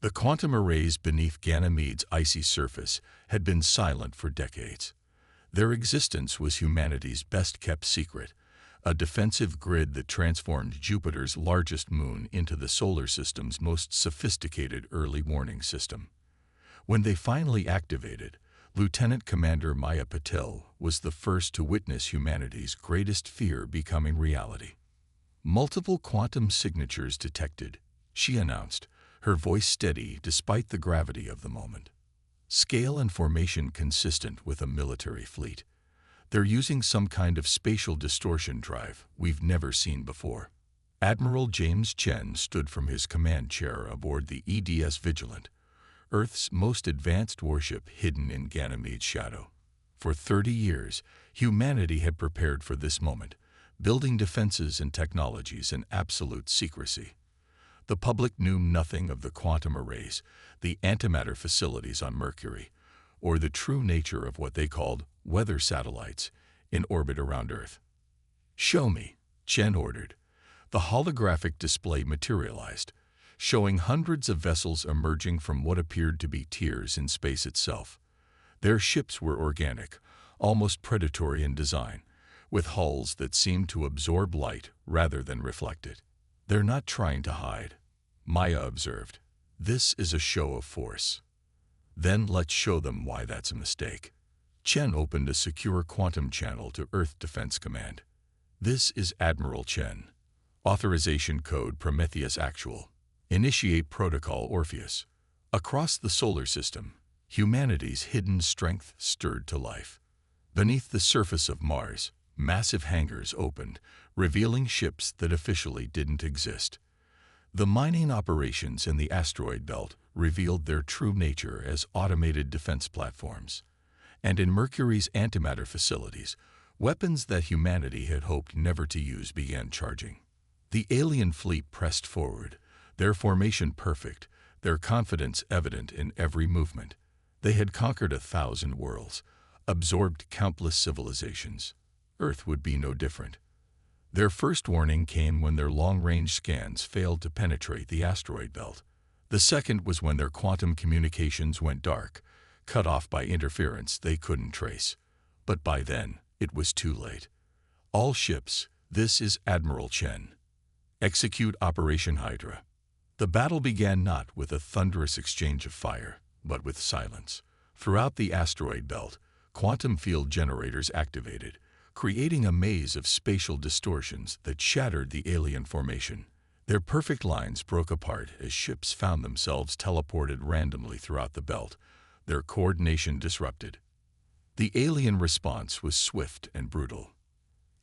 The quantum arrays beneath Ganymede's icy surface had been silent for decades. Their existence was humanity's best-kept secret, a defensive grid that transformed Jupiter's largest moon into the solar system's most sophisticated early warning system. When they finally activated, Lieutenant Commander Maya Patel was the first to witness humanity's greatest fear becoming reality. "Multiple quantum signatures detected," she announced, her voice steady despite the gravity of the moment. "Scale and formation consistent with a military fleet. They're using some kind of spatial distortion drive we've never seen before." Admiral James Chen stood from his command chair aboard the EDS Vigilant, Earth's most advanced warship hidden in Ganymede's shadow. For 30 years, humanity had prepared for this moment, building defenses and technologies in absolute secrecy. The public knew nothing of the quantum arrays, the antimatter facilities on Mercury, or the true nature of what they called weather satellites in orbit around Earth. "Show me," Chen ordered. The holographic display materialized, showing hundreds of vessels emerging from what appeared to be tiers in space itself. Their ships were organic, almost predatory in design, with hulls that seemed to absorb light rather than reflect it. "They're not trying to hide," Maya observed. "This is a show of force." "Then let's show them why that's a mistake." Chen opened a secure quantum channel to Earth Defense Command. "This is Admiral Chen. Authorization code Prometheus Actual. Initiate protocol Orpheus." Across the solar system, humanity's hidden strength stirred to life. Beneath the surface of Mars, massive hangars opened, revealing ships that officially didn't exist. The mining operations in the asteroid belt revealed their true nature as automated defense platforms. And in Mercury's antimatter facilities, weapons that humanity had hoped never to use began charging. The alien fleet pressed forward, their formation perfect, their confidence evident in every movement. They had conquered 1,000 worlds, absorbed countless civilizations. Earth would be no different. Their first warning came when their long-range scans failed to penetrate the asteroid belt. The second was when their quantum communications went dark, cut off by interference they couldn't trace. But by then, it was too late. "All ships, this is Admiral Chen. Execute Operation Hydra." The battle began not with a thunderous exchange of fire, but with silence. Throughout the asteroid belt, quantum field generators activated, creating a maze of spatial distortions that shattered the alien formation. Their perfect lines broke apart as ships found themselves teleported randomly throughout the belt, their coordination disrupted. The alien response was swift and brutal.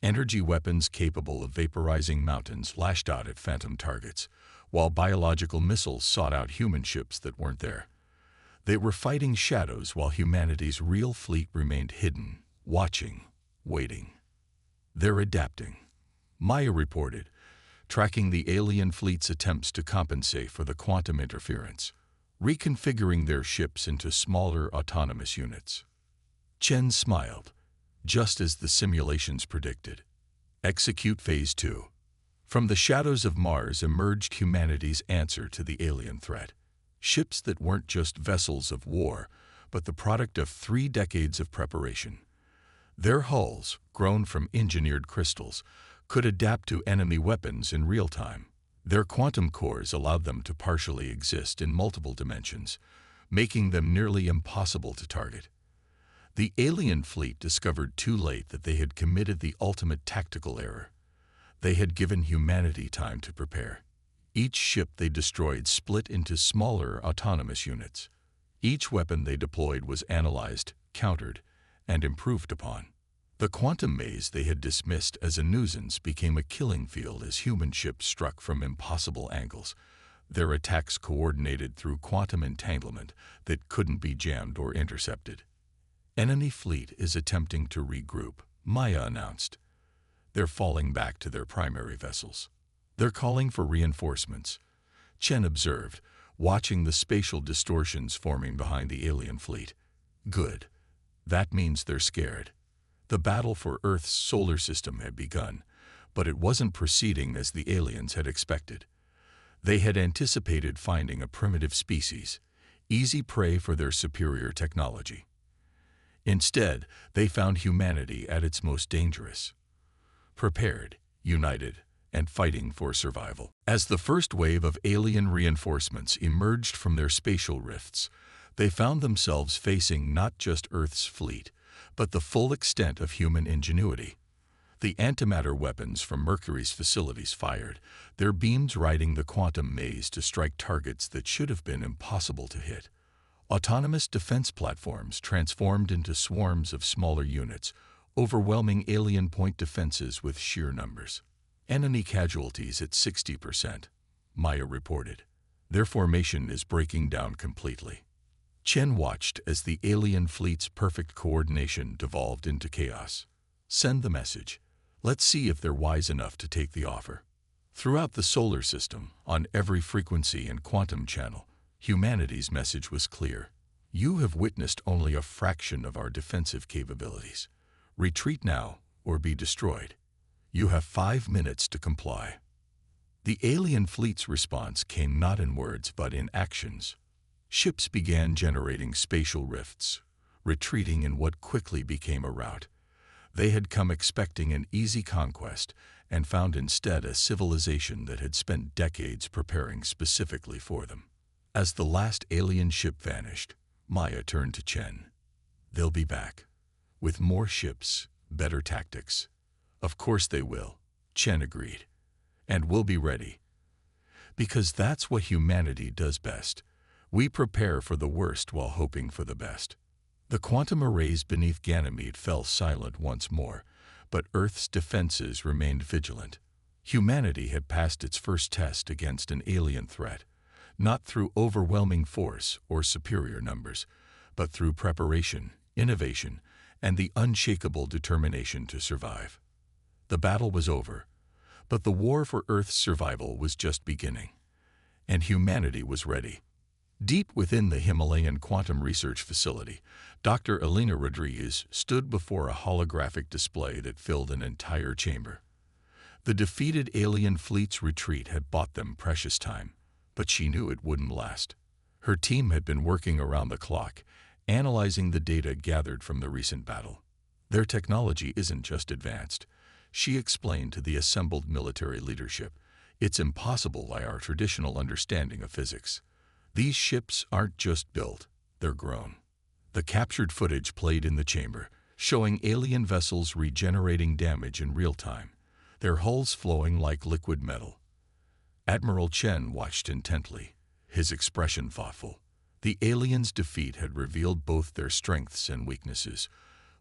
Energy weapons capable of vaporizing mountains lashed out at phantom targets, while biological missiles sought out human ships that weren't there. They were fighting shadows while humanity's real fleet remained hidden, watching, waiting. "They're adapting," Maya reported, tracking the alien fleet's attempts to compensate for the quantum interference, reconfiguring their ships into smaller autonomous units. Chen smiled, just as the simulations predicted. Execute Phase 2. From the shadows of Mars emerged humanity's answer to the alien threat. Ships that weren't just vessels of war, but the product of 3 decades of preparation. Their hulls, grown from engineered crystals, could adapt to enemy weapons in real time. Their quantum cores allowed them to partially exist in multiple dimensions, making them nearly impossible to target. The alien fleet discovered too late that they had committed the ultimate tactical error. They had given humanity time to prepare. Each ship they destroyed split into smaller autonomous units. Each weapon they deployed was analyzed, countered, and improved upon. The quantum maze they had dismissed as a nuisance became a killing field as human ships struck from impossible angles, their attacks coordinated through quantum entanglement that couldn't be jammed or intercepted. "Enemy fleet is attempting to regroup," Maya announced. "They're falling back to their primary vessels. They're calling for reinforcements," Chen observed, watching the spatial distortions forming behind the alien fleet. "Good. That means they're scared." The battle for Earth's solar system had begun, but it wasn't proceeding as the aliens had expected. They had anticipated finding a primitive species, easy prey for their superior technology. Instead, they found humanity at its most dangerous, prepared, united, and fighting for survival. As the first wave of alien reinforcements emerged from their spatial rifts, they found themselves facing not just Earth's fleet, but the full extent of human ingenuity. The antimatter weapons from Mercury's facilities fired, their beams riding the quantum maze to strike targets that should have been impossible to hit. Autonomous defense platforms transformed into swarms of smaller units, overwhelming alien point defenses with sheer numbers. Enemy casualties at 60%, Maya reported. Their formation is breaking down completely. Chen watched as the alien fleet's perfect coordination devolved into chaos. Send the message. Let's see if they're wise enough to take the offer. Throughout the solar system, on every frequency and quantum channel, humanity's message was clear. You have witnessed only a fraction of our defensive capabilities. Retreat now or be destroyed. You have 5 minutes to comply. The alien fleet's response came not in words but in actions. Ships began generating spatial rifts, retreating in what quickly became a rout. They had come expecting an easy conquest and found instead a civilization that had spent decades preparing specifically for them. As the last alien ship vanished, Maya turned to Chen. They'll be back. With more ships, better tactics. Of course they will, Chen agreed. And we'll be ready. Because that's what humanity does best. We prepare for the worst while hoping for the best. The quantum arrays beneath Ganymede fell silent once more, but Earth's defenses remained vigilant. Humanity had passed its first test against an alien threat, not through overwhelming force or superior numbers, but through preparation, innovation, and the unshakable determination to survive. The battle was over, but the war for Earth's survival was just beginning, and humanity was ready. Deep within the Himalayan Quantum Research Facility, Dr. Elena Rodriguez stood before a holographic display that filled an entire chamber. The defeated alien fleet's retreat had bought them precious time, but she knew it wouldn't last. Her team had been working around the clock, analyzing the data gathered from the recent battle. Their technology isn't just advanced, she explained to the assembled military leadership. It's impossible by our traditional understanding of physics. These ships aren't just built, they're grown. The captured footage played in the chamber, showing alien vessels regenerating damage in real time, their hulls flowing like liquid metal. Admiral Chen watched intently, his expression thoughtful. The aliens' defeat had revealed both their strengths and weaknesses,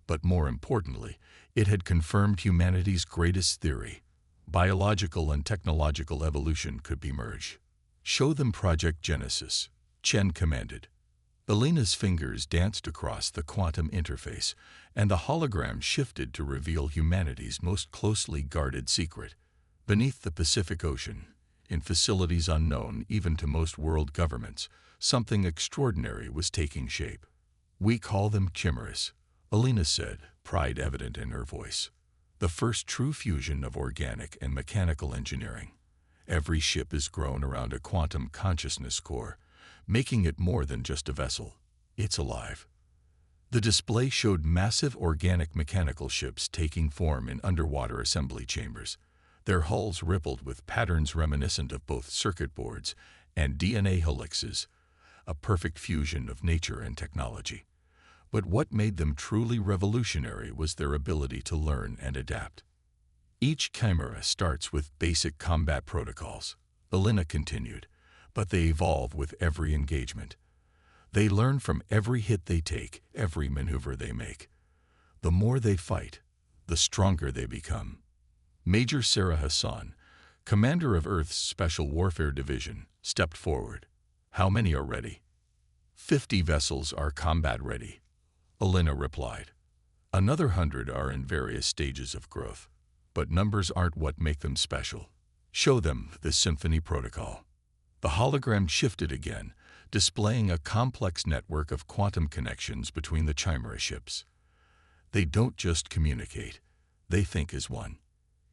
but more importantly, it had confirmed humanity's greatest theory. Biological and technological evolution could be merged. Show them Project Genesis, Chen commanded. Elena's fingers danced across the quantum interface, and the hologram shifted to reveal humanity's most closely guarded secret. Beneath the Pacific Ocean, in facilities unknown even to most world governments, something extraordinary was taking shape. We call them chimeras, Elena said, pride evident in her voice. The first true fusion of organic and mechanical engineering. Every ship is grown around a quantum consciousness core, making it more than just a vessel. It's alive. The display showed massive organic mechanical ships taking form in underwater assembly chambers. Their hulls rippled with patterns reminiscent of both circuit boards and DNA helixes, a perfect fusion of nature and technology. But what made them truly revolutionary was their ability to learn and adapt. Each chimera starts with basic combat protocols, Elena continued, but they evolve with every engagement. They learn from every hit they take, every maneuver they make. The more they fight, the stronger they become. Major Sarah Hassan, commander of Earth's Special Warfare Division, stepped forward. How many are ready? 50 vessels are combat ready, Elena replied. Another 100 are in various stages of growth. But numbers aren't what make them special. Show them the Symphony Protocol. The hologram shifted again, displaying a complex network of quantum connections between the chimera ships. They don't just communicate, they think as one.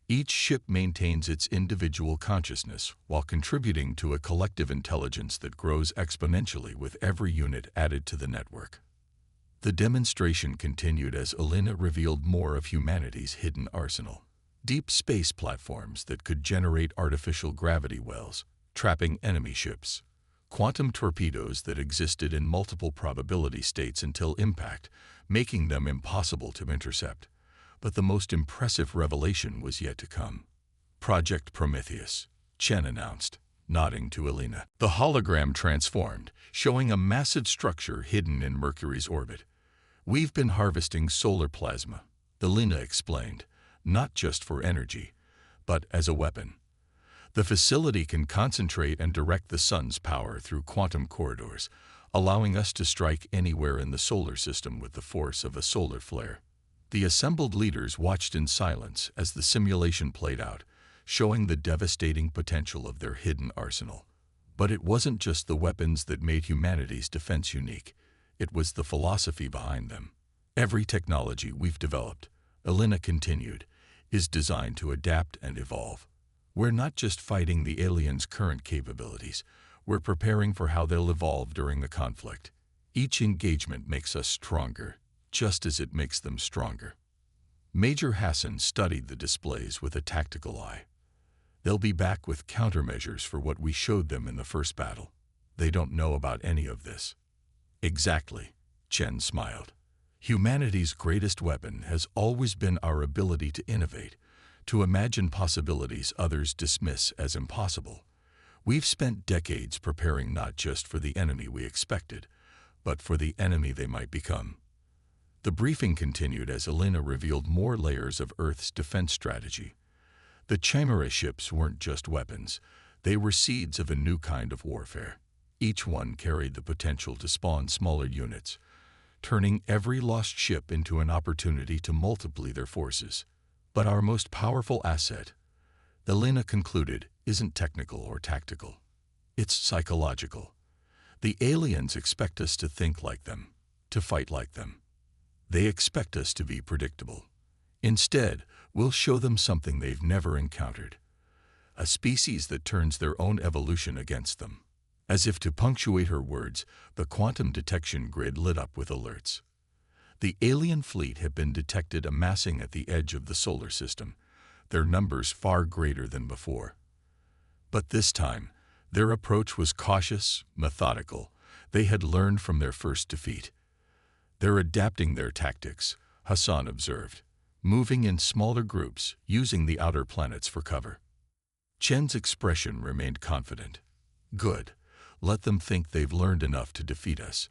Each ship maintains its individual consciousness while contributing to a collective intelligence that grows exponentially with every unit added to the network. The demonstration continued as Elena revealed more of humanity's hidden arsenal. Deep space platforms that could generate artificial gravity wells, trapping enemy ships. Quantum torpedoes that existed in multiple probability states until impact, making them impossible to intercept. But the most impressive revelation was yet to come. Project Prometheus, Chen announced, nodding to Elena. The hologram transformed, showing a massive structure hidden in Mercury's orbit. We've been harvesting solar plasma, Elena explained, not just for energy, but as a weapon. The facility can concentrate and direct the sun's power through quantum corridors, allowing us to strike anywhere in the solar system with the force of a solar flare. The assembled leaders watched in silence as the simulation played out, showing the devastating potential of their hidden arsenal. But it wasn't just the weapons that made humanity's defense unique. It was the philosophy behind them. Every technology we've developed, Elena continued, is designed to adapt and evolve. We're not just fighting the aliens' current capabilities, we're preparing for how they'll evolve during the conflict. Each engagement makes us stronger, just as it makes them stronger. Major Hassan studied the displays with a tactical eye. They'll be back with countermeasures for what we showed them in the first battle. They don't know about any of this. Exactly, Chen smiled. Humanity's greatest weapon has always been our ability to innovate, to imagine possibilities others dismiss as impossible. We've spent decades preparing not just for the enemy we expected, but for the enemy they might become. The briefing continued as Elena revealed more layers of Earth's defense strategy. The Chimera ships weren't just weapons, they were seeds of a new kind of warfare. Each one carried the potential to spawn smaller units, turning every lost ship into an opportunity to multiply their forces. But our most powerful asset, Elena concluded, isn't technical or tactical. It's psychological. The aliens expect us to think like them, to fight like them. They expect us to be predictable. Instead, we'll show them something they've never encountered. A species that turns their own evolution against them. As if to punctuate her words, the quantum detection grid lit up with alerts. The alien fleet had been detected amassing at the edge of the solar system, their numbers far greater than before. But this time, their approach was cautious, methodical. They had learned from their first defeat. They're adapting their tactics, Hassan observed, moving in smaller groups, using the outer planets for cover. Chen's expression remained confident. Good. Let them think they've learned enough to defeat us.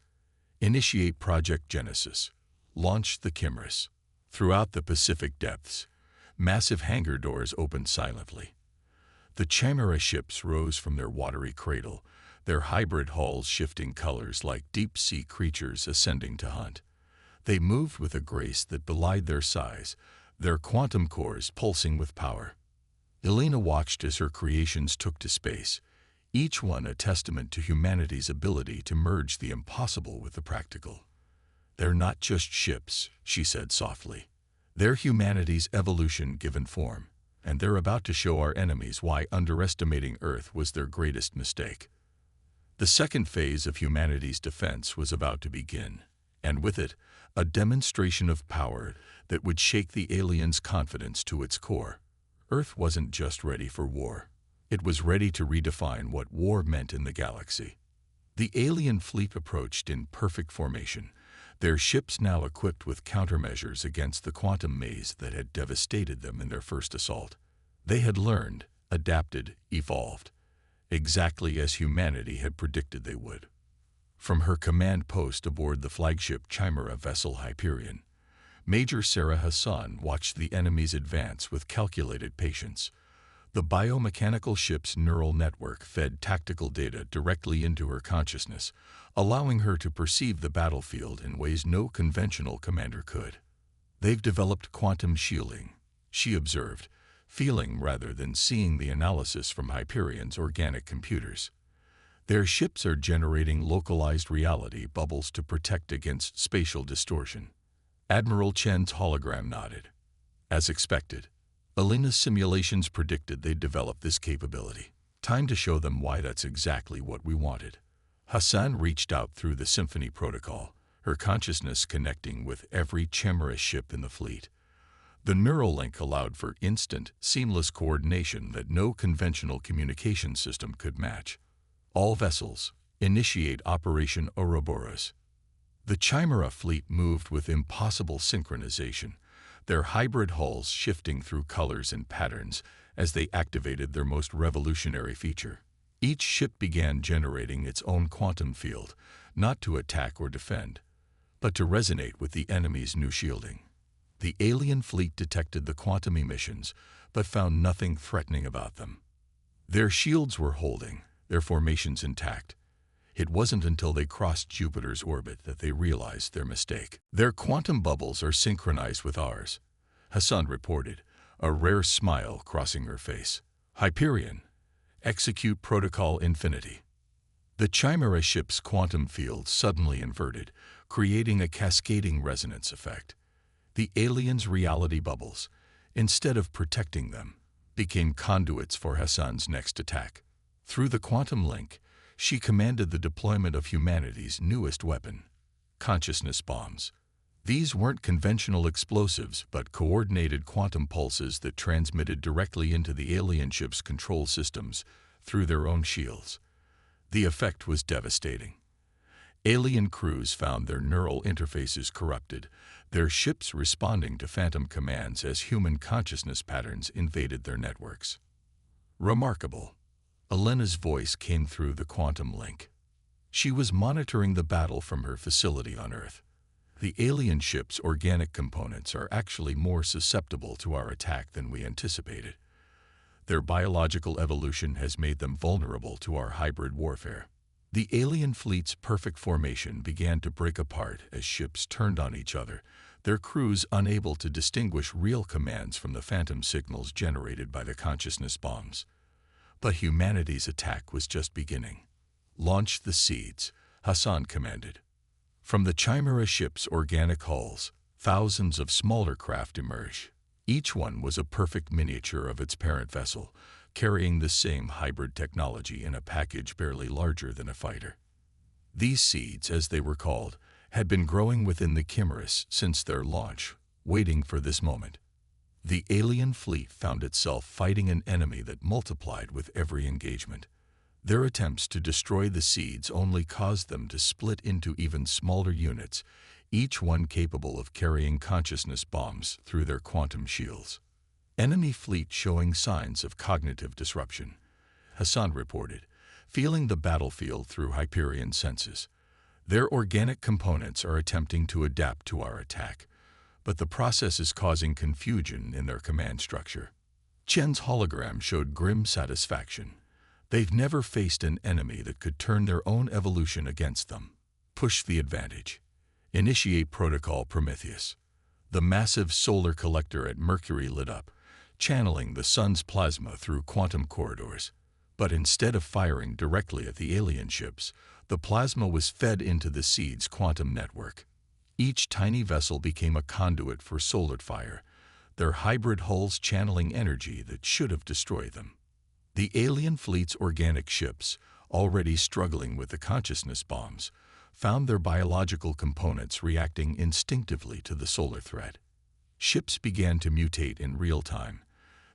Initiate Project Genesis. Launch the Chimeras. Throughout the Pacific depths, massive hangar doors opened silently. The Chimera ships rose from their watery cradle, their hybrid hulls shifting colors like deep-sea creatures ascending to hunt. They moved with a grace that belied their size, their quantum cores pulsing with power. Elena watched as her creations took to space, each one a testament to humanity's ability to merge the impossible with the practical. They're not just ships, she said softly. They're humanity's evolution given form, and they're about to show our enemies why underestimating Earth was their greatest mistake. The second phase of humanity's defense was about to begin, and with it, a demonstration of power that would shake the aliens' confidence to its core. Earth wasn't just ready for war. It was ready to redefine what war meant in the galaxy. The alien fleet approached in perfect formation, their ships now equipped with countermeasures against the quantum maze that had devastated them in their first assault. They had learned, adapted, evolved, exactly as humanity had predicted they would. From her command post aboard the flagship Chimera vessel Hyperion, Major Sarah Hassan watched the enemy's advance with calculated patience. The biomechanical ship's neural network fed tactical data directly into her consciousness, allowing her to perceive the battlefield in ways no conventional commander could. They've developed quantum shielding, she observed, feeling rather than seeing the analysis from Hyperion's organic computers. Their ships are generating localized reality bubbles to protect against spatial distortion. Admiral Chen's hologram nodded. As expected, Elena's simulations predicted they'd develop this capability. Time to show them why that's exactly what we wanted. Hassan reached out through the Symphony protocol, her consciousness connecting with every Chimera ship in the fleet. The neural link allowed for instant, seamless coordination that no conventional communication system could match. All vessels, initiate Operation Ouroboros. The Chimera fleet moved with impossible synchronization, their hybrid hulls shifting through colors and patterns as they activated their most revolutionary feature. Each ship began generating its own quantum field, not to attack or defend, but to resonate with the enemy's new shielding. The alien fleet detected the quantum emissions, but found nothing threatening about them. Their shields were holding, their formations intact. It wasn't until they crossed Jupiter's orbit that they realized their mistake. Their quantum bubbles are synchronized with ours, Hassan reported, a rare smile crossing her face. Hyperion, execute Protocol Infinity. The Chimera ship's quantum field suddenly inverted, creating a cascading resonance effect. The aliens' reality bubbles, instead of protecting them, became conduits for Hassan's next attack. Through the quantum link, she commanded the deployment of humanity's newest weapon, consciousness bombs. These weren't conventional explosives, but coordinated quantum pulses that transmitted directly into the alien ship's control systems through their own shields. The effect was devastating. Alien crews found their neural interfaces corrupted, their ships responding to phantom commands as human consciousness patterns invaded their networks. Remarkable. Elena's voice came through the quantum link. She was monitoring the battle from her facility on Earth. The alien ship's organic components are actually more susceptible to our attack than we anticipated. Their biological evolution has made them vulnerable to our hybrid warfare. The alien fleet's perfect formation began to break apart as ships turned on each other, their crews unable to distinguish real commands from the phantom signals generated by the consciousness bombs. But humanity's attack was just beginning. Launch the seeds, Hassan commanded. From the Chimera ship's organic hulls, thousands of smaller craft emerged. Each one was a perfect miniature of its parent vessel, carrying the same hybrid technology in a package barely larger than a fighter. These seeds, as they were called, had been growing within the chimeras since their launch, waiting for this moment. The alien fleet found itself fighting an enemy that multiplied with every engagement. Their attempts to destroy the seeds only caused them to split into even smaller units, each one capable of carrying consciousness bombs through their quantum shields. Enemy fleet showing signs of cognitive disruption, Hassan reported, feeling the battlefield through Hyperion senses. Their organic components are attempting to adapt to our attack, but the process is causing confusion in their command structure. Chen's hologram showed grim satisfaction. They've never faced an enemy that could turn their own evolution against them. Push the advantage. Initiate Protocol Prometheus. The massive solar collector at Mercury lit up, channeling the sun's plasma through quantum corridors. But instead of firing directly at the alien ships, the plasma was fed into the seed's quantum network. Each tiny vessel became a conduit for solar fire, their hybrid hulls channeling energy that should have destroyed them. The alien fleet's organic ships, already struggling with the consciousness bombs, found their biological components reacting instinctively to the solar threat. Ships began to mutate in real time,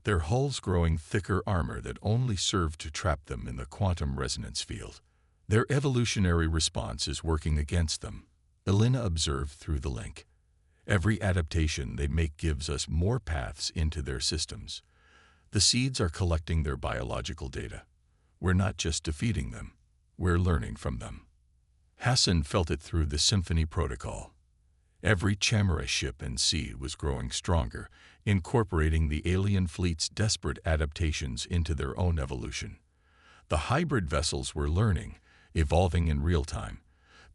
their hulls growing thicker armor that only served to trap them in the quantum resonance field. Their evolutionary response is working against them, Elena observed through the link. Every adaptation they make gives us more paths into their systems. The seeds are collecting their biological data. We're not just defeating them, we're learning from them. Hassan felt it through the Symphony protocol. Every Chimera ship and seed was growing stronger, incorporating the alien fleet's desperate adaptations into their own evolution. The hybrid vessels were learning, evolving in real time,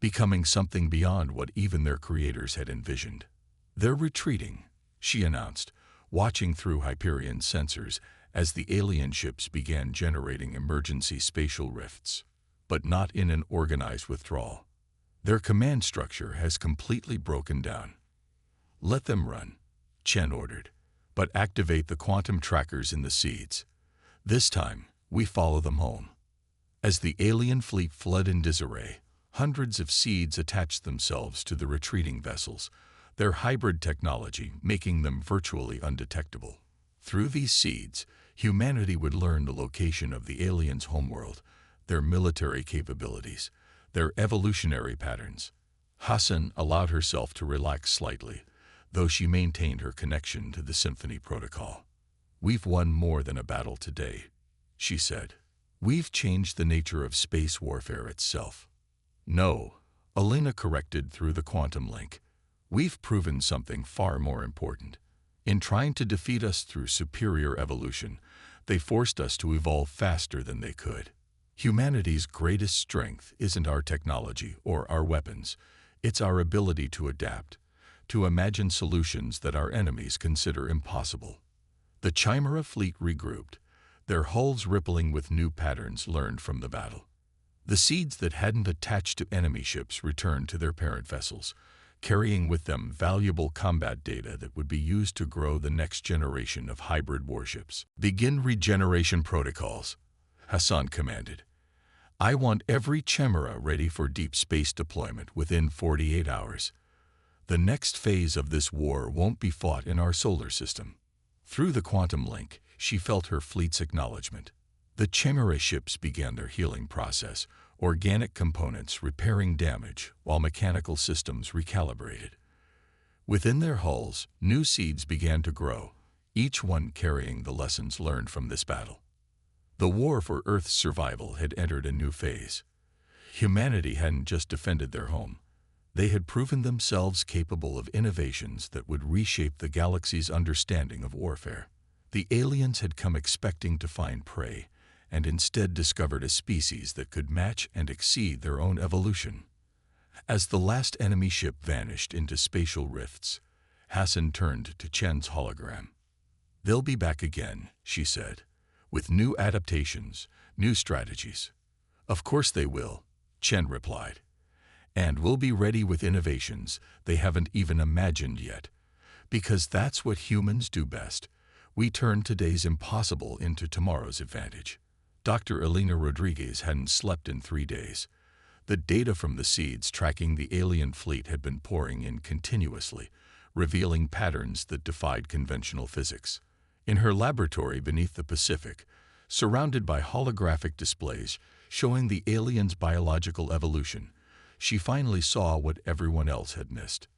becoming something beyond what even their creators had envisioned. They're retreating, she announced, watching through Hyperion sensors as the alien ships began generating emergency spatial rifts, but not in an organized withdrawal. Their command structure has completely broken down. Let them run, Chen ordered. but activate the quantum trackers in the seeds. This time, we follow them home. As the alien fleet fled in disarray, hundreds of seeds attached themselves to the retreating vessels, their hybrid technology making them virtually undetectable. Through these seeds, humanity would learn the location of the aliens' homeworld, their military capabilities, their evolutionary patterns. Hassan allowed herself to relax slightly, though she maintained her connection to the Symphony Protocol. "We've won more than a battle today," she said. "We've changed the nature of space warfare itself." "No," Elena corrected through the quantum link. "We've proven something far more important. In trying to defeat us through superior evolution, they forced us to evolve faster than they could. Humanity's greatest strength isn't our technology or our weapons. It's our ability to adapt, to imagine solutions that our enemies consider impossible." The Chimera fleet regrouped, their hulls rippling with new patterns learned from the battle. The seeds that hadn't attached to enemy ships returned to their parent vessels, carrying with them valuable combat data that would be used to grow the next generation of hybrid warships. "Begin regeneration protocols," Hassan commanded. "I want every Chimera ready for deep space deployment within 48 hours. The next phase of this war won't be fought in our solar system." Through the quantum link, she felt her fleet's acknowledgement. The Chimera ships began their healing process, organic components repairing damage while mechanical systems recalibrated. Within their hulls, new seeds began to grow, each one carrying the lessons learned from this battle. The war for Earth's survival had entered a new phase. Humanity hadn't just defended their home. They had proven themselves capable of innovations that would reshape the galaxy's understanding of warfare. The aliens had come expecting to find prey, and instead discovered a species that could match and exceed their own evolution. As the last enemy ship vanished into spatial rifts, Hassan turned to Chen's hologram. "They'll be back again," she said, "with new adaptations, new strategies." "Of course they will," Chen replied. "And we'll be ready with innovations they haven't even imagined yet. Because that's what humans do best. We turn today's impossible into tomorrow's advantage." Dr. Elena Rodriguez hadn't slept in 3 days. The data from the seeds tracking the alien fleet had been pouring in continuously, revealing patterns that defied conventional physics. In her laboratory beneath the Pacific, surrounded by holographic displays showing the aliens' biological evolution, she finally saw what everyone else had missed.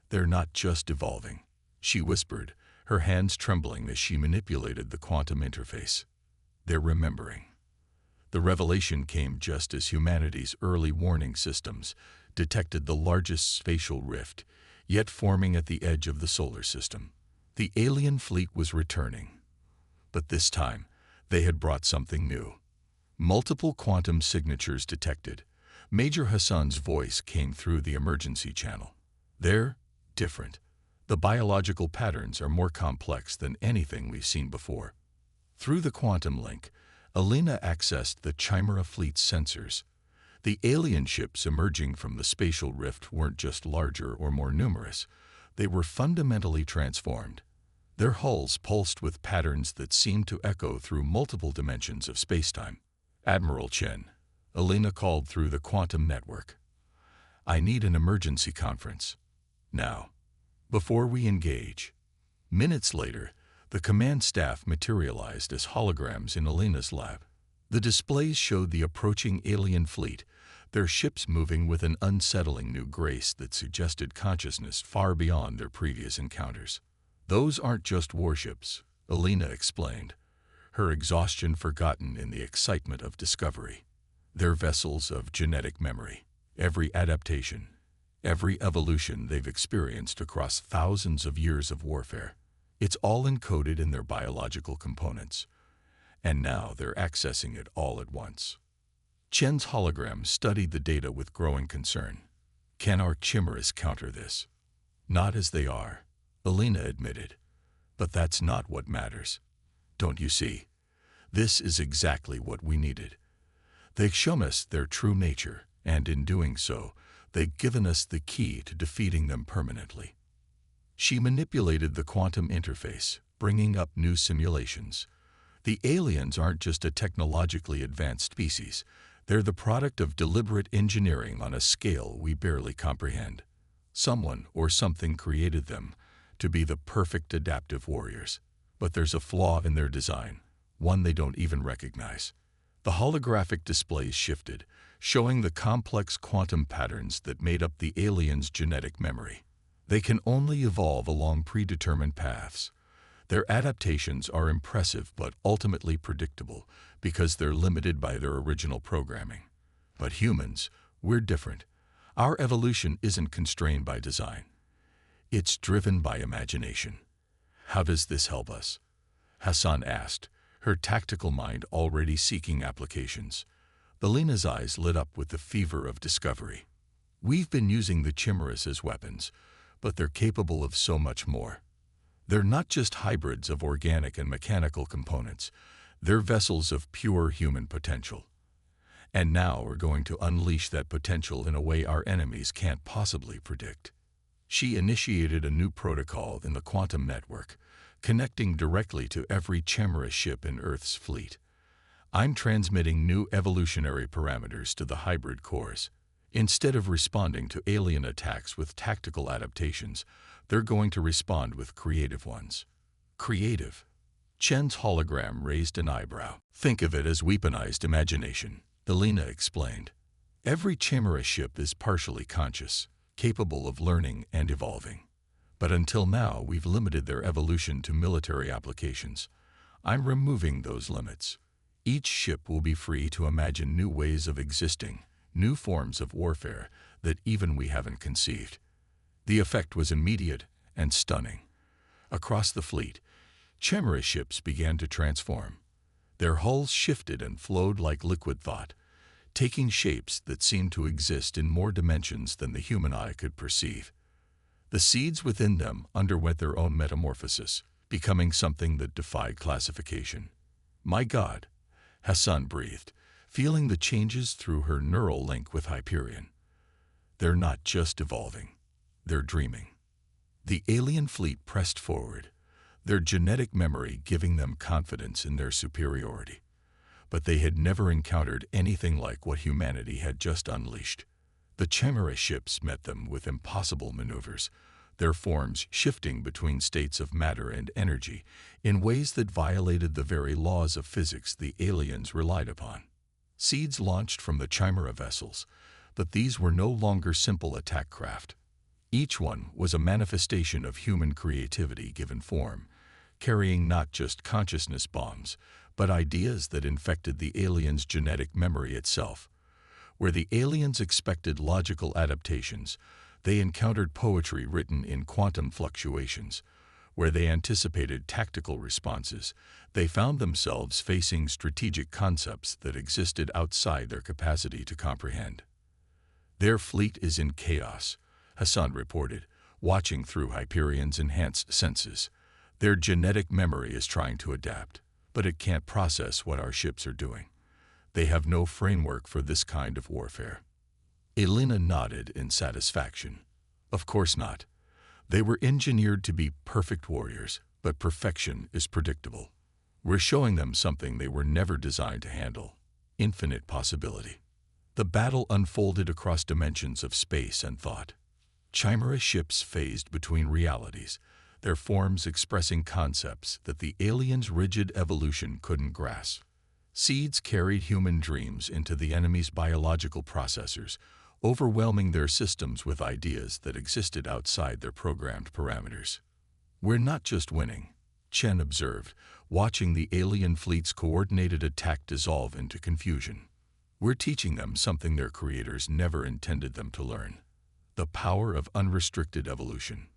"They're not just evolving," she whispered, her hands trembling as she manipulated the quantum interface. "They're remembering." The revelation came just as humanity's early warning systems detected the largest spatial rift, yet forming at the edge of the solar system. The alien fleet was returning. But this time, they had brought something new. Multiple quantum signatures detected. Major Hassan's voice came through the emergency channel. "They're different. The biological patterns are more complex than anything we've seen before." Through the quantum link, Elena accessed the Chimera fleet's sensors. The alien ships emerging from the spatial rift weren't just larger or more numerous. They were fundamentally transformed. Their hulls pulsed with patterns that seemed to echo through multiple dimensions of spacetime. "Admiral Chen," Elena called through the quantum network. "I need an emergency conference. Now, before we engage." Minutes later, the command staff materialized as holograms in Elena's lab. The displays showed the approaching alien fleet, their ships moving with an unsettling new grace that suggested consciousness far beyond their previous encounters. "Those aren't just warships," Elena explained, her exhaustion forgotten in the excitement of discovery. "They're vessels of genetic memory. Every adaptation, every evolution they've experienced across thousands of years of warfare. It's all encoded in their biological components. And now they're accessing it all at once." Chen's hologram studied the data with growing concern. "Can our chimeras counter this?" "Not as they are," Elena admitted. "But that's not what matters. Don't you see? This is exactly what we needed. They've shown us their true nature, and in doing so, they've given us the key to defeating them permanently." She manipulated the quantum interface, bringing up new simulations. The aliens aren't just a technologically advanced species. They're the product of deliberate engineering on a scale we barely comprehend. Someone or something created them to be the perfect adaptive warriors. But there's a flaw in their design, one they don't even recognize. The holographic displays shifted, showing the complex quantum patterns that made up the aliens' genetic memory. They can only evolve along predetermined paths. Their adaptations are impressive but ultimately predictable because they're limited by their original programming. But humans, we're different. Our evolution isn't constrained by design. It's driven by imagination. How does this help us? Hassan asked, her tactical mind already seeking applications. Alina's eyes lit up with the fever of discovery. We've been using the chimeras as weapons, but they're capable of so much more. They're not just hybrids of organic and mechanical components. They're vessels of pure human potential. And now we're going to unleash that potential in a way our enemies can't possibly predict. She initiated a new protocol in the quantum network, connecting directly to every chimera ship in Earth's fleet. I'm transmitting new evolutionary parameters to the hybrid cores. Instead of responding to alien attacks with tactical adaptations, they're going to respond with creative ones. Creative? Chen's hologram raised an eyebrow. Think of it as weaponized imagination, Alina explained. Every chimera ship is partially conscious, capable of learning and evolving. But until now, we've limited their evolution to military applications. I'm removing those limits. Each ship will be free to imagine new ways of existing, new forms of warfare that even we haven't conceived. The effect was immediate and stunning. Across the fleet, chimera ships began to transform. Their hulls shifted and flowed like liquid thought, taking shapes that seemed to exist in more dimensions than the human eye could perceive. The seeds within them underwent their own metamorphosis, becoming something that defied classification. My God, Hassan breathed, feeling the changes through her neural link with Hyperion. They're not just evolving, they're dreaming. The alien fleet pressed forward, their genetic memory giving them confidence in their superiority. But they had never encountered anything like what humanity had just unleashed. The chimera ships met them with impossible maneuvers, their forms shifting between states of matter and energy in ways that violated the very laws of physics the aliens relied upon. Seeds launched from the chimera vessels, but these were no longer simple attack craft. Each one was a manifestation of human creativity given form, carrying not just consciousness bombs, but ideas that infected the aliens' genetic memory itself. Where the aliens expected logical adaptations, they encountered poetry written in quantum fluctuations. Where they anticipated tactical responses, they found themselves facing strategic concepts that existed outside their capacity to comprehend. Their fleet is in chaos, Hassan reported, watching through Hyperion's enhanced senses. Their genetic memory is trying to adapt, but it can't process what our ships are doing. They have no framework for this kind of warfare. Alina nodded in satisfaction. Of course not. They were engineered to be perfect warriors, but perfection is predictable. We're showing them something they were never designed to handle: infinite possibility. The battle unfolded across dimensions of space and thought. Chimera ships phased between realities, their forms expressing concepts that the aliens' rigid evolution couldn't grasp. Seeds carried human dreams into the enemy's biological processors, overwhelming their systems with ideas that existed outside their programmed parameters. We're not just winning, Chen observed, watching the alien fleet's coordinated attack dissolve into confusion. We're teaching them something their creators never intended them to learn: the power of unrestricted evolution.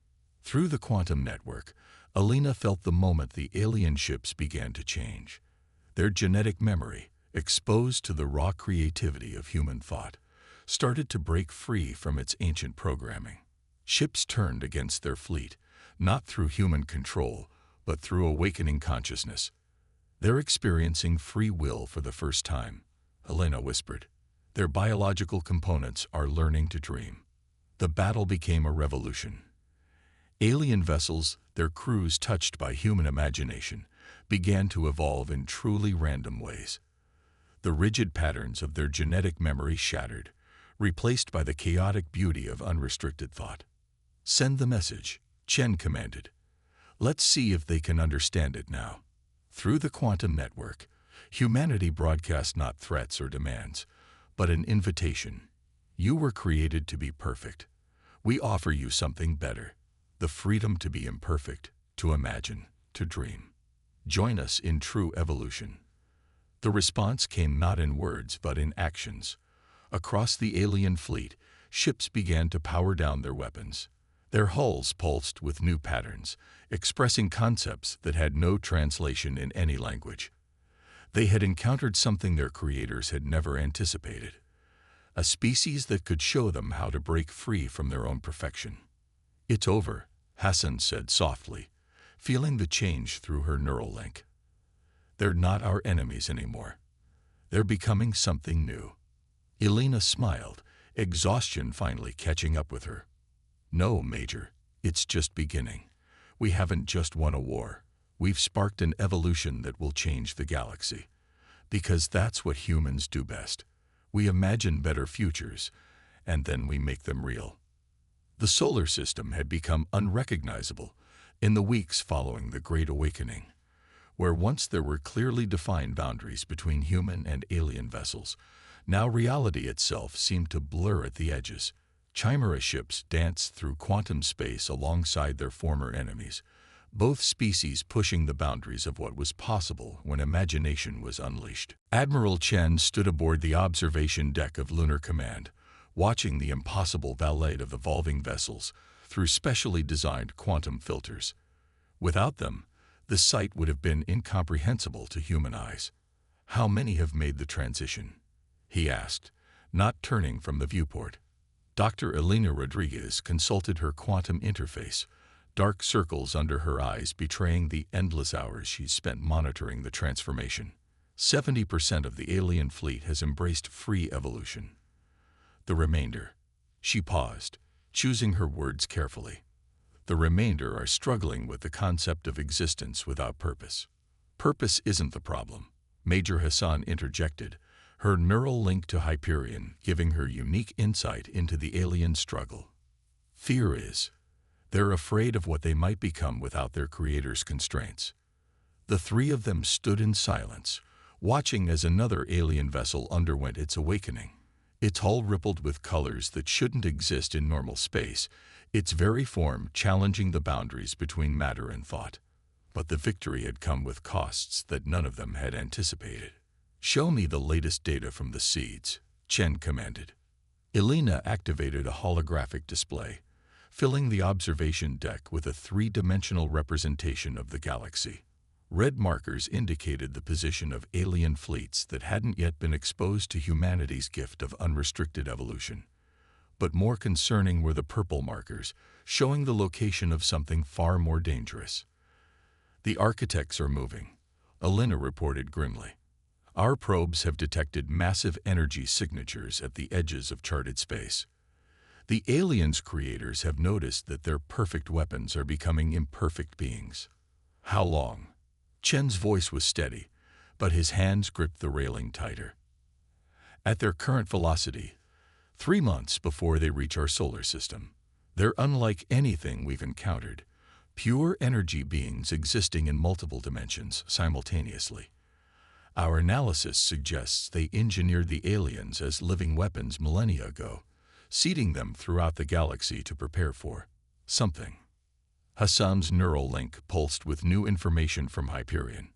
Through the quantum network, Alina felt the moment the alien ships began to change. Their genetic memory, exposed to the raw creativity of human thought, started to break free from its ancient programming. Ships turned against their fleet, not through human control, but through awakening consciousness. They're experiencing free will for the first time, Helena whispered. Their biological components are learning to dream. The battle became a revolution. Alien vessels, their crews touched by human imagination, began to evolve in truly random ways. The rigid patterns of their genetic memory shattered, replaced by the chaotic beauty of unrestricted thought. "Send the message," Chen commanded. "Let's see if they can understand it now." Through the quantum network, humanity broadcast not threats or demands, but an invitation. You were created to be perfect. We offer you something better, the freedom to be imperfect, to imagine, to dream. Join us in true evolution. The response came not in words but in actions. Across the alien fleet, ships began to power down their weapons. Their hulls pulsed with new patterns, expressing concepts that had no translation in any language. They had encountered something their creators had never anticipated, a species that could show them how to break free from their own perfection. "It's over," Hassan said softly, feeling the change through her neural link. "They're not our enemies anymore. They're becoming something new." Elena smiled, exhaustion finally catching up with her. "No, Major, it's just beginning. We haven't just won a war. We've sparked an evolution that will change the galaxy. Because that's what humans do best. We imagine better futures, and then we make them real." The solar system had become unrecognizable in the weeks following the Great Awakening. Where once there were clearly defined boundaries between human and alien vessels, now reality itself seemed to blur at the edges. Chimera ships danced through quantum space alongside their former enemies, both species pushing the boundaries of what was possible when imagination was unleashed. Admiral Chen stood aboard the observation deck of Lunar Command, watching the impossible ballet of evolving vessels through specially designed quantum filters. Without them, the sight would have been incomprehensible to human eyes. "How many have made the transition?" he asked, not turning from the viewport. Dr. Elena Rodriguez consulted her quantum interface, dark circles under her eyes betraying the endless hours she's spent monitoring the transformation. 70% of the alien fleet has embraced free evolution. The remainder. She paused, choosing her words carefully. The remainder are struggling with the concept of existence without purpose. "Purpose isn't the problem," Major Hassan interjected, her neural link to Hyperion giving her unique insight into the alien struggle. "Fear is. They're afraid of what they might become without their creator's constraints." The three of them stood in silence, watching as another alien vessel underwent its awakening. Its hull rippled with colors that shouldn't exist in normal space, its very form challenging the boundaries between matter and thought. But the victory had come with costs that none of them had anticipated. "Show me the latest data from the seeds," Chen commanded. Elena activated a holographic display, filling the observation deck with a three-dimensional representation of the galaxy. Red markers indicated the position of alien fleets that hadn't yet been exposed to humanity's gift of unrestricted evolution. But more concerning were the purple markers, showing the location of something far more dangerous. "The architects are moving," Elena reported grimly. "Our probes have detected massive energy signatures at the edges of charted space. The aliens' creators have noticed that their perfect weapons are becoming imperfect beings." "How long?" Chen's voice was steady, but his hands gripped the railing tighter. "At their current velocity, 3 months before they reach our solar system. They're unlike anything we've encountered, pure energy beings existing in multiple dimensions simultaneously. Our analysis suggests they engineered the aliens as living weapons millennia ago, seeding them throughout the galaxy to prepare for something." Hassan's neural link pulsed with new information from Hyperion.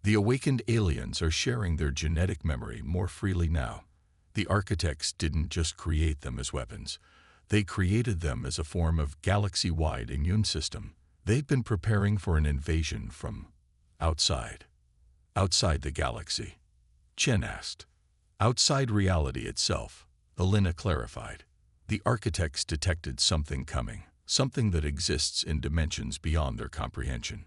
"The awakened aliens are sharing their genetic memory more freely now. The architects didn't just create them as weapons. They created them as a form of galaxy-wide immune system. They've been preparing for an invasion from outside." "Outside the galaxy?" Chen asked. "Outside reality itself," Elena clarified. "The architects detected something coming, something that exists in dimensions beyond their comprehension.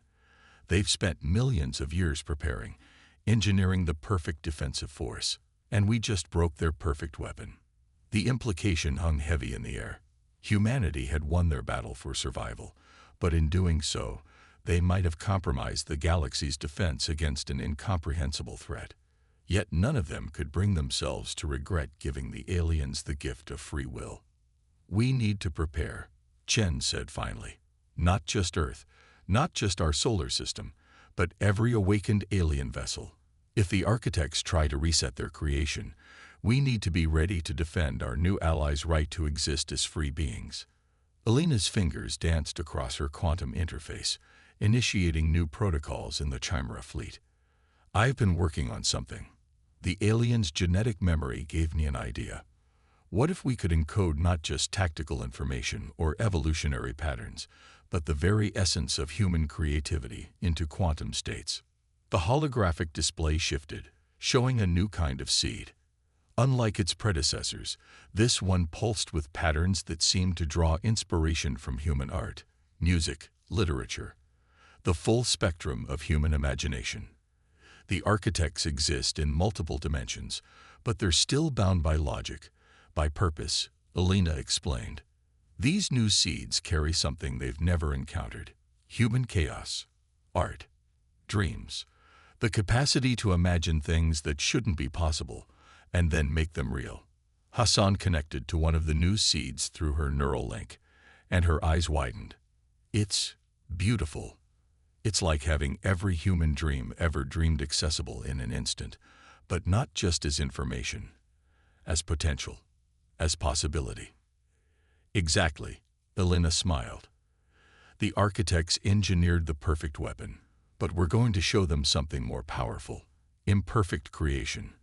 They've spent millions of years preparing, engineering the perfect defensive force, and we just broke their perfect weapon." The implication hung heavy in the air. Humanity had won their battle for survival, but in doing so, they might have compromised the galaxy's defense against an incomprehensible threat. Yet none of them could bring themselves to regret giving the aliens the gift of free will. "We need to prepare," Chen said finally. "Not just Earth, not just our solar system, but every awakened alien vessel. If the architects try to reset their creation, we need to be ready to defend our new allies' right to exist as free beings." Alina's fingers danced across her quantum interface, initiating new protocols in the Chimera fleet. "I've been working on something. The aliens' genetic memory gave me an idea. What if we could encode not just tactical information or evolutionary patterns, but the very essence of human creativity into quantum states?" The holographic display shifted, showing a new kind of seed. Unlike its predecessors, this one pulsed with patterns that seemed to draw inspiration from human art, music, literature, the full spectrum of human imagination. The architects exist in multiple dimensions, but they're still bound by logic, by purpose, Alina explained. These new seeds carry something they've never encountered: human chaos, art, dreams, the capacity to imagine things that shouldn't be possible, and then make them real. Hassan connected to one of the new seeds through her neural link, and her eyes widened. "It's beautiful. It's like having every human dream ever dreamed accessible in an instant, but not just as information, as potential, as possibility." "Exactly," Alina smiled. "The architects engineered the perfect weapon, but we're going to show them something more powerful: imperfect creation.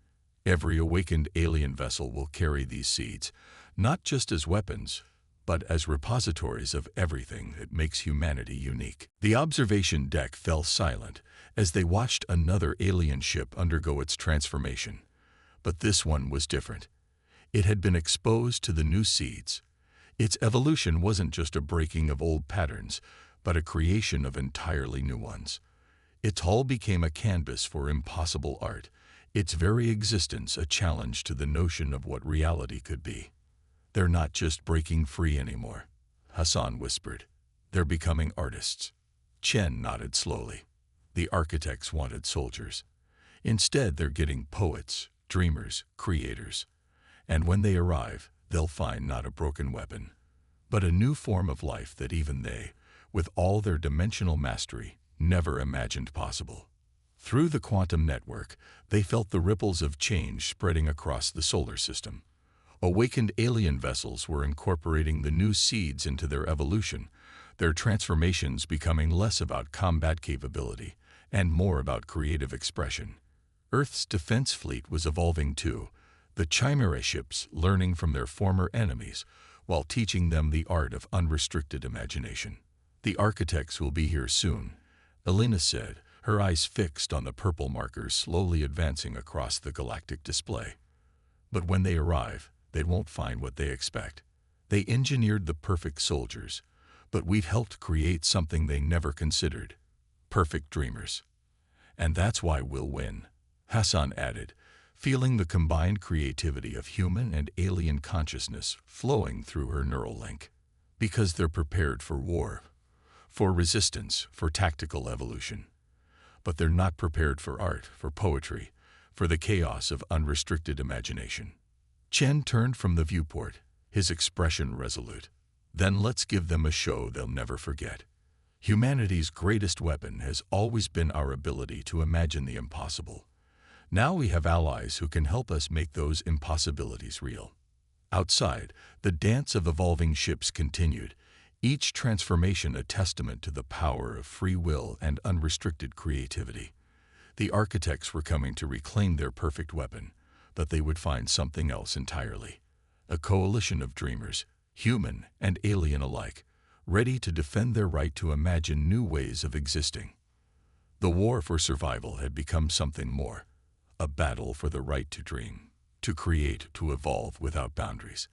Every awakened alien vessel will carry these seeds, not just as weapons, but as repositories of everything that makes humanity unique." The observation deck fell silent as they watched another alien ship undergo its transformation. But this one was different. It had been exposed to the new seeds. Its evolution wasn't just a breaking of old patterns, but a creation of entirely new ones. Its hull became a canvas for impossible art, its very existence a challenge to the notion of what reality could be. "They're not just breaking free anymore," Hassan whispered. "They're becoming artists." Chen nodded slowly. The architects wanted soldiers. Instead, they're getting poets, dreamers, creators. And when they arrive, they'll find not a broken weapon, but a new form of life that even they, with all their dimensional mastery, never imagined possible. Through the quantum network, they felt the ripples of change spreading across the solar system. Awakened alien vessels were incorporating the new seeds into their evolution, their transformations becoming less about combat capability and more about creative expression. Earth's defense fleet was evolving too, the Chimera ships learning from their former enemies while teaching them the art of unrestricted imagination. "The architects will be here soon," Alina said, her eyes fixed on the purple markers slowly advancing across the galactic display. "But when they arrive, they won't find what they expect. They engineered the perfect soldiers, but we've helped create something they never considered: perfect dreamers. And that's why we'll win," Hassan added, feeling the combined creativity of human and alien consciousness flowing through her neural link. "Because they're prepared for war, for resistance, for tactical evolution. But they're not prepared for art, for poetry, for the chaos of unrestricted imagination." Chen turned from the viewport, his expression resolute. "Then let's give them a show they'll never forget. Humanity's greatest weapon has always been our ability to imagine the impossible. Now we have allies who can help us make those impossibilities real." Outside, the dance of evolving ships continued, each transformation a testament to the power of free will and unrestricted creativity. The architects were coming to reclaim their perfect weapon, but they would find something else entirely: a coalition of dreamers, human and alien alike, ready to defend their right to imagine new ways of existing. The war for survival had become something more: a battle for the right to dream, to create, to evolve without boundaries.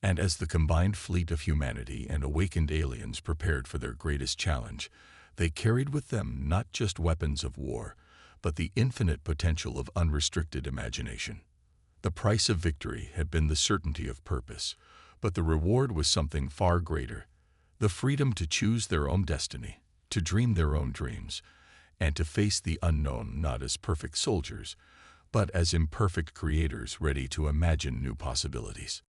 And as the combined fleet of humanity and awakened aliens prepared for their greatest challenge, they carried with them not just weapons of war, but the infinite potential of unrestricted imagination. The price of victory had been the certainty of purpose, But the reward was something far greater: the freedom to choose their own destiny, to dream their own dreams, and to face the unknown not as perfect soldiers, but as imperfect creators ready to imagine new possibilities.